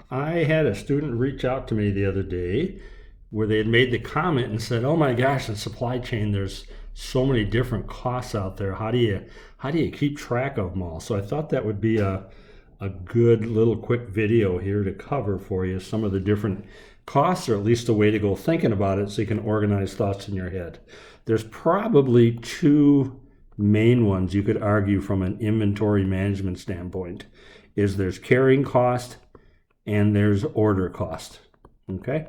I had a student reach out to me the other day where they had made the comment and said, "Oh my gosh, in supply chain, there's so many different costs out there. How do you keep track of them all?" So I thought that would be a good little quick video here to cover for you some of the different costs, or at least a way to go thinking about it so you can organize thoughts in your head. There's probably two main ones you could argue from an inventory management standpoint. Is there's carrying cost and there's order cost. Okay?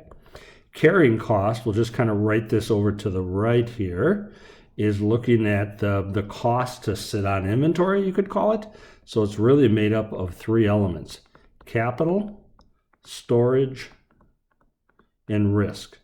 Carrying cost, we'll just kind of write this over to the right here, is looking at the cost to sit on inventory, you could call it. So it's really made up of three elements: capital, storage, and risk.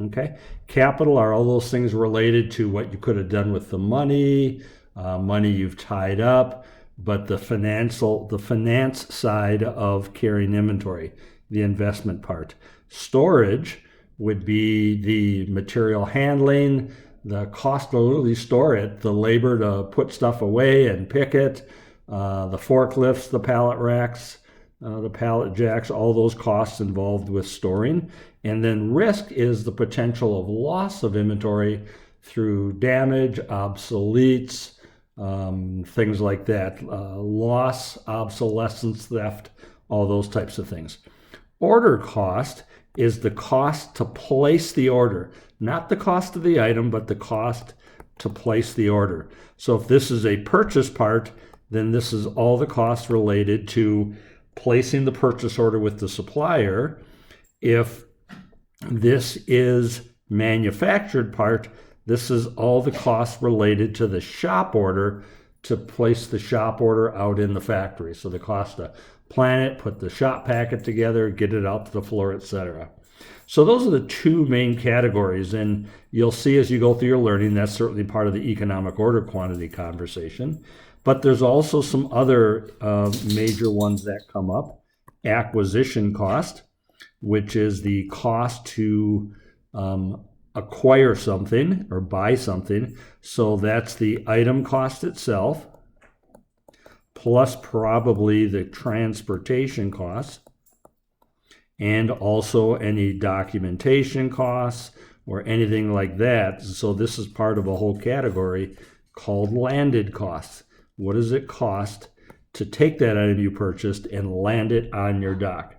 Okay? Capital are all those things related to what you could have done with the money, money you've tied up, but the finance side of carrying inventory, the investment part. Storage would be the material handling, the cost to literally store it, the labor to put stuff away and pick it, the forklifts, the pallet racks, the pallet jacks, all those costs involved with storing. And then risk is the potential of loss of inventory through damage, obsoletes, things like that, loss, obsolescence, theft, all those types of things. Order cost is the cost to place the order, not the cost of the item, but the cost to place the order. So if this is a purchase part, then this is all the costs related to placing the purchase order with the supplier. If this is manufactured part, this is all the costs related to the shop order to place the shop order out in the factory. So the cost to plan it, put the shop packet together, get it out to the floor, etc. So those are the two main categories, and you'll see as you go through your learning, that's certainly part of the economic order quantity conversation. But there's also some other major ones that come up. Acquisition cost, which is the cost to acquire something or buy something. So that's the item cost itself, plus probably the transportation costs, and also any documentation costs or anything like that. So this is part of a whole category called landed costs. What does it cost to take that item you purchased and land it on your dock?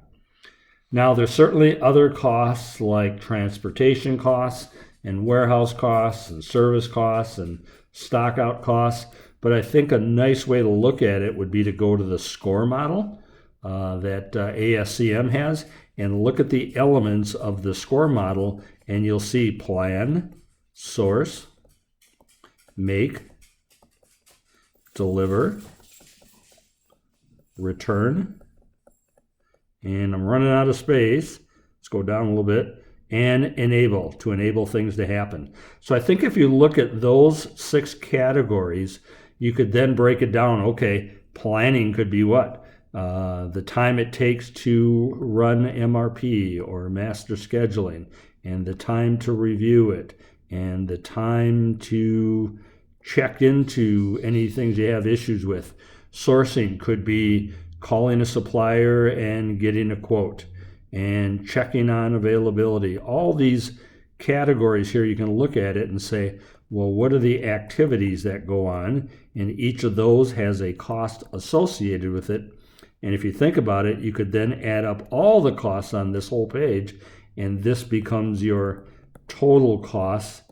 Now, there's certainly other costs like transportation costs and warehouse costs and service costs and stock out costs, but I think a nice way to look at it would be to go to the SCORE model that ASCM has and look at the elements of the SCORE model, and you'll see plan, source, make, deliver, return, and I'm running out of space. Let's go down a little bit, and enable, to enable things to happen. So I think if you look at those 6 categories, you could then break it down. Okay, planning could be what? The time it takes to run MRP or master scheduling, and the time to review it, and the time to check into any things you have issues with. Sourcing could be calling a supplier and getting a quote and checking on availability. All these categories here, you can look at it and say, well, what are the activities that go on? And each of those has a cost associated with it. And if you think about it, you could then add up all the costs on this whole page, and this becomes your total cost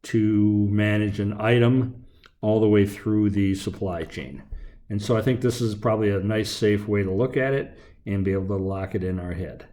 to manage an item all the way through the supply chain. And so I think this is probably a nice, safe way to look at it and be able to lock it in our head.